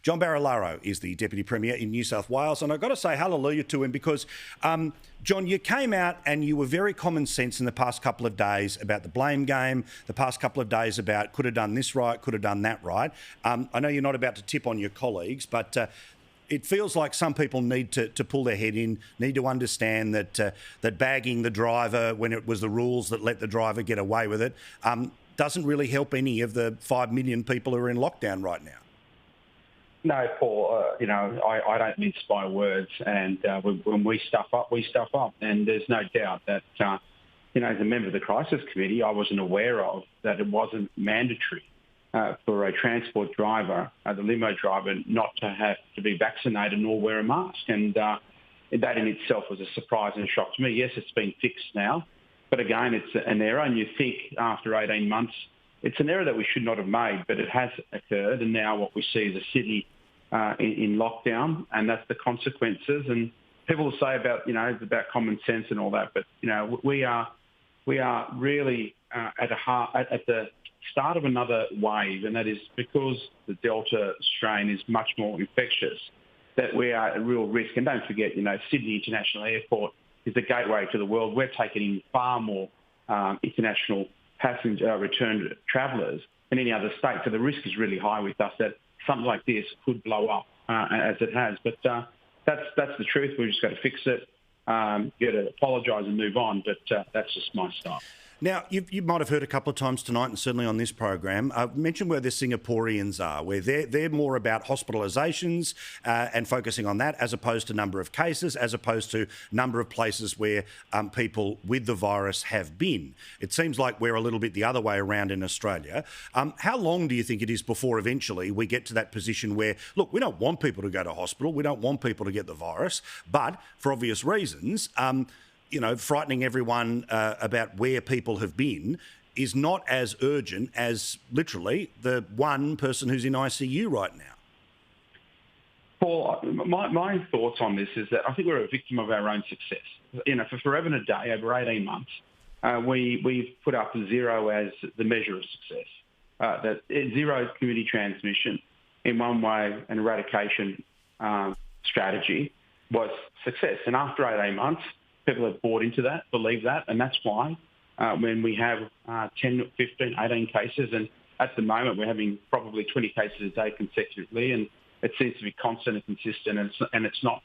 John Barilaro is the Deputy Premier in New South Wales, and I've got to say hallelujah to him because, John, you came out and you were very common sense in the past couple of days about the blame game, the past couple of days about could have done this right, could have done that right. I know you're not about to tip on your colleagues, but it feels like some people need to pull their head in, need to understand that bagging the driver when it was the rules that let the driver get away with it doesn't really help any of the 5 million people who are in lockdown right now. No, Paul, I don't mince my words, and when we stuff up, we stuff up. And there's no doubt that, as a member of the crisis committee, I wasn't aware of that it wasn't mandatory for a transport driver, the limo driver, not to have to be vaccinated nor wear a mask. And that in itself was a surprise and a shock to me. Yes, it's been fixed now, but again, it's an error. And you think after 18 months, it's an error that we should not have made, but it has occurred. And now what we see is a city in lockdown, and that's the consequences. And people will say about, it's about common sense and all that, but, we are really at the start of another wave, and that is because the Delta strain is much more infectious, that we are at real risk. And don't forget, Sydney International Airport is the gateway to the world. We're taking in far more international passenger return travellers than any other state. So the risk is really high with us that something like this could blow up as it has. But that's the truth. We've just got to fix it, got to apologise and move on. But that's just my style. Now, you might have heard a couple of times tonight, and certainly on this program, I've mentioned where the Singaporeans are, where they're more about hospitalisations and focusing on that, as opposed to number of cases, as opposed to number of places where people with the virus have been. It seems like we're a little bit the other way around in Australia. How long do you think it is before eventually we get to that position where, look, we don't want people to go to hospital, we don't want people to get the virus, but for obvious reasons, frightening everyone about where people have been is not as urgent as literally the one person who's in ICU right now? Paul, my thoughts on this is that I think we're a victim of our own success. For forever and a day, over 18 months, we've put up 0 as the measure of success. That 0 community transmission in one way, an eradication strategy was success. And after 18 months, people have bought into that, believe that, and that's why when we have 10, 15, 18 cases, and at the moment we're having probably 20 cases a day consecutively, and it seems to be constant and consistent, and it's not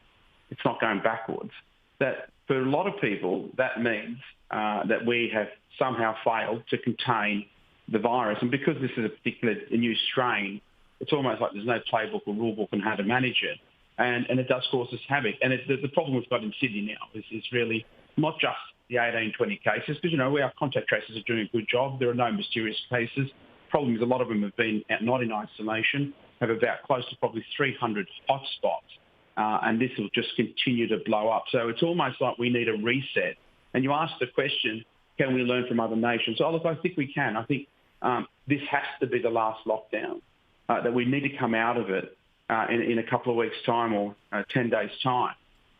going backwards. That for a lot of people, that means that we have somehow failed to contain the virus, and because this is a new strain, it's almost like there's no playbook or rule book on how to manage it. And it does cause us havoc. And the problem we've got in Sydney now is really not just the 18, 20 cases, because, our contact tracers are doing a good job. There are no mysterious cases. The problem is a lot of them have been not in isolation, have about close to probably 300 hotspots. And this will just continue to blow up. So it's almost like we need a reset. And you asked the question, can we learn from other nations? Oh, look, I think we can. I think this has to be the last lockdown, that we need to come out of it in a couple of weeks' time or 10 days' time.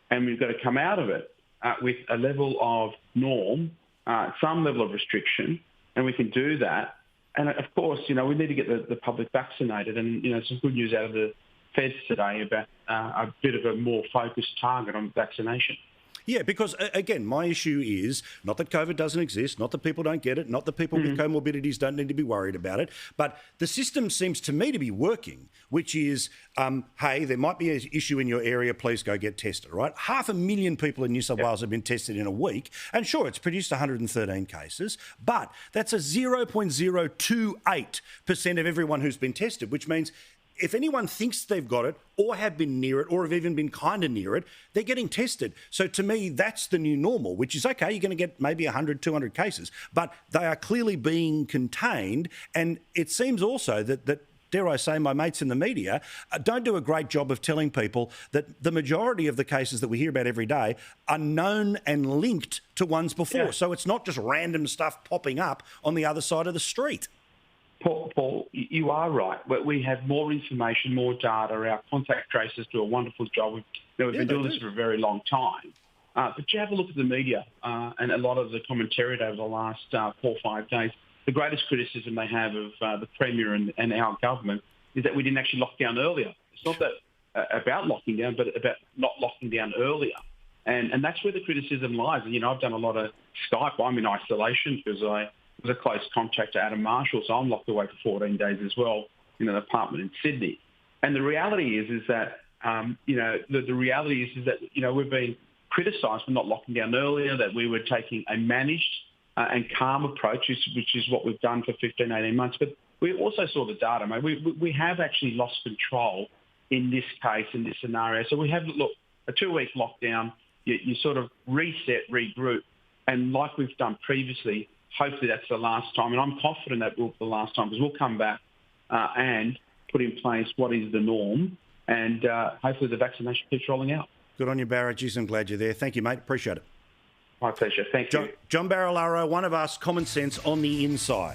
And we've got to come out of it with a level of norm, some level of restriction, and we can do that. And, of course, we need to get the public vaccinated. And, some good news out of the Feds today about a bit of a more focused target on vaccination. Yeah, because, again, my issue is not that COVID doesn't exist, not that people don't get it, not that people with comorbidities don't need to be worried about it, but the system seems to me to be working, which is, hey, there might be an issue in your area, please go get tested, right? 500,000 people in New South Wales have been tested in a week, and sure, it's produced 113 cases, but that's a 0.028% of everyone who's been tested, which means if anyone thinks they've got it or have been near it or have even been kind of near it, they're getting tested. So to me, that's the new normal, which is, okay, you're going to get maybe 100, 200 cases, but they are clearly being contained. And it seems also that dare I say, my mates in the media don't do a great job of telling people that the majority of the cases that we hear about every day are known and linked to ones before. Yeah. So it's not just random stuff popping up on the other side of the street. Paul, you are right. We have more information, more data. Our contact tracers do a wonderful job. We've been doing this for a very long time. But you have a look at the media and a lot of the commentary over the last 4 or 5 days. The greatest criticism they have of the Premier and our government is that we didn't actually lock down earlier. It's not that about locking down, but about not locking down earlier. And that's where the criticism lies. You know, I've done a lot of Skype. I'm in isolation because I was a close contact to Adam Marshall, so I'm locked away for 14 days as well in an apartment in Sydney. And the reality is that, you know, the reality is that, you know, we've been criticised for not locking down earlier, that we were taking a managed and calm approach, which is what we've done for 15, 18 months. But we also saw the data, mate. We have actually lost control in this case, in this scenario. So we have, look, a 2-week lockdown, you sort of reset, regroup, and like we've done previously, hopefully that's the last time. And I'm confident that will be the last time, because we'll come back and put in place what is the norm, and hopefully the vaccination keeps rolling out. Good on you, Barra. Geez, I'm glad you're there. Thank you, mate. Appreciate it. My pleasure. Thank you. John Barilaro, one of us, common sense on the inside.